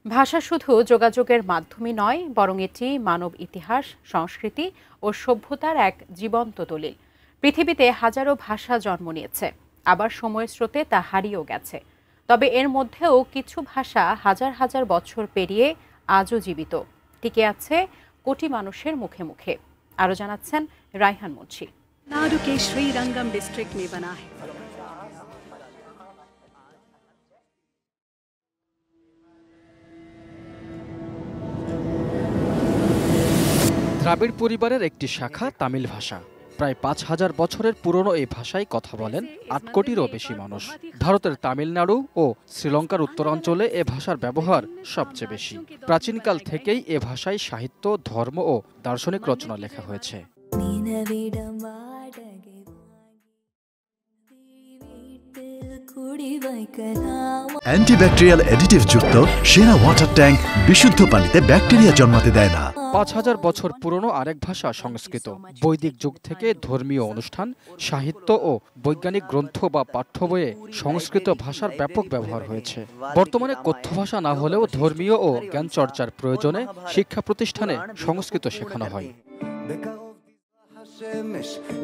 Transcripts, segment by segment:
ভাষা শুধু যোগাযোগের মাধ্যমই নয়, বরং এটি মানব ইতিহাস, সংস্কৃতি ও সভ্যতার এক জীবন্ত দলিল। পৃথিবীতে হাজারো ভাষা জন্ম নিয়েছে, আবার সময়ের স্রোতে তা হারিয়েও গেছে। তবে এর মধ্যেও কিছু ভাষা হাজার হাজার বছর পেরিয়ে আজও জীবিত, টিকে আছে কোটি মানুষের মুখে মুখে। আরও জানাচ্ছেন রায়হান মুন্সি। नाडु के श्रीरंगम डिस्ट्रिक्ट में बना है। দ্রাবিড় পরিবারের একটি শাখা তামিল ভাষা। প্রায় ৫,০০০ বছরের পুরনো এই ভাষায় কথা বলেন ৮ কোটিরও বেশি মানুষ। ভারতের তামিলনাড়ু ও শ্রীলঙ্কার উত্তরাঞ্চলে এ ভাষার ব্যবহার সবচেয়ে বেশি। প্রাচীনকাল থেকেই এ ভাষায় সাহিত্য, ধর্ম ও দার্শনিক রচনা লেখা হয়েছে। অ্যান্টিব্যাকটেরিয়াল অ্যাডিটিভ যুক্ত সেরা ওয়াটার ট্যাঙ্ক বিশুদ্ধ পানিতে ব্যাকটেরিয়া জন্মাতে দেয় না। ৫,০০০ বছর পুরনো আরেক ভাষা সংস্কৃত। বৈদিক যুগ থেকে ধর্মীয় অনুষ্ঠান, সাহিত্য ও বৈজ্ঞানিক গ্রন্থ বা পাঠ্য বইয়ে সংস্কৃত ভাষার ব্যাপক ব্যবহার হয়েছে। বর্তমানে কথ্য ভাষা না হলেও ধর্মীয় ও জ্ঞান চর্চার প্রয়োজনে শিক্ষা প্রতিষ্ঠানে সংস্কৃত শেখানো হয়।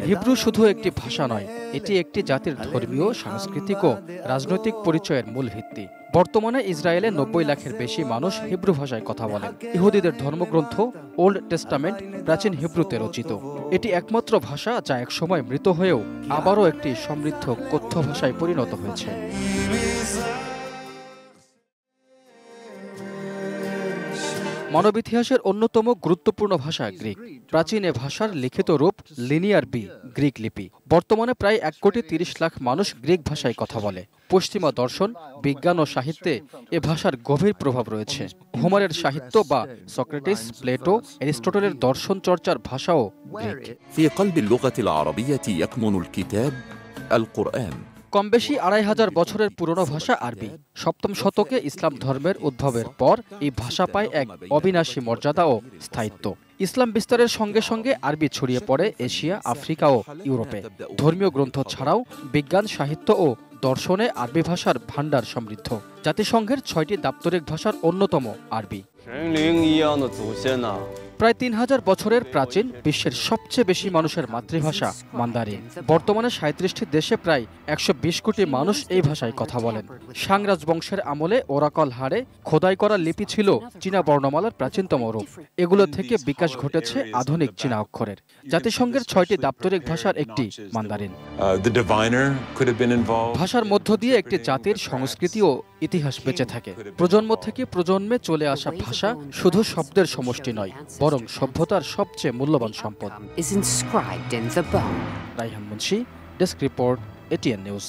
হিব্রু শুধু একটি ভাষা নয়, এটি একটি জাতির ধর্মীয়, সাংস্কৃতিক ও রাজনৈতিক পরিচয়ের মূল ভিত্তি। বর্তমানে ইসরায়েলে ৯০ লাখের বেশি মানুষ হিব্রু ভাষায় কথা বলেন। ইহুদিদের ধর্মগ্রন্থ ওল্ড টেস্টামেন্ট প্রাচীন হিব্রুতে রচিত। এটি একমাত্র ভাষা যা একসময় মৃত হয়েও আবারও একটি সমৃদ্ধ কথ্য ভাষায় পরিণত হয়েছে। মানব ইতিহাসের অন্যতম গুরুত্বপূর্ণ ভাষা গ্রিক। প্রাচীন এ ভাষার লিখিত রূপ লিনিয়ার বি গ্রিক লিপি। বর্তমানে প্রায় ১,৩০,০০,০০০ মানুষ গ্রিক ভাষায় কথা বলে। পশ্চিমা দর্শন, বিজ্ঞান ও সাহিত্যে এ ভাষার গভীর প্রভাব রয়েছে। হোমারের সাহিত্য বা সক্রেটিস, প্লেটো, অ্যারিস্টটলের দর্শন চর্চার ভাষাও গ্রিক। في قلب اللغة العربية يكمن الكتاب القرآن। কমবেশি ২৫০০ বছরের পুরনো ভাষা আরবি। ৭ম শতকে ইসলাম ধর্মের উদ্ভবের পর এই ভাষা পায় এক অবিনাশী মর্যাদা ও স্থায়িত্ব। ইসলাম বিস্তারের সঙ্গে সঙ্গে আরবি ছড়িয়ে পড়ে এশিয়া, আফ্রিকা ও ইউরোপে। ধর্মীয় গ্রন্থ ছাড়াও বিজ্ঞান, সাহিত্য ও দর্শনে আরবি ভাষার ভাণ্ডার সমৃদ্ধ। জাতিসংঘের ৬টি দাপ্তরিক ভাষার অন্যতম আরবি। প্রায় ৩,০০০ বছরের প্রাচীন, বিশ্বের সবচেয়ে বেশি মানুষের মাতৃভাষা মান্দারিন। বর্তমানে ৩৭টি দেশে প্রায় ১২০ কোটি মানুষ এই ভাষায় কথা বলেন। শাং রাজবংশের আমলে ওরাকল হারে খোদাই করা লিপি ছিল চীনা বর্ণমালার প্রাচীনতম রূপ। এগুলো থেকে বিকাশ ঘটেছে আধুনিক চীনা অক্ষরের। জাতিসংঘের ৬টি দাপ্তরিক ভাষার একটি মান্দারিন। ভাষার মধ্য দিয়ে একটি জাতির সংস্কৃতি ও ইতিহাস বেঁচে থাকে। প্রজন্ম থেকে প্রজন্মে চলে আসা ভাষা শুধু শব্দের সমষ্টি নয়, বরং সভ্যতার সবচেয়ে মূল্যবান সম্পদ। Raihan Munshi, desk report, ATN news.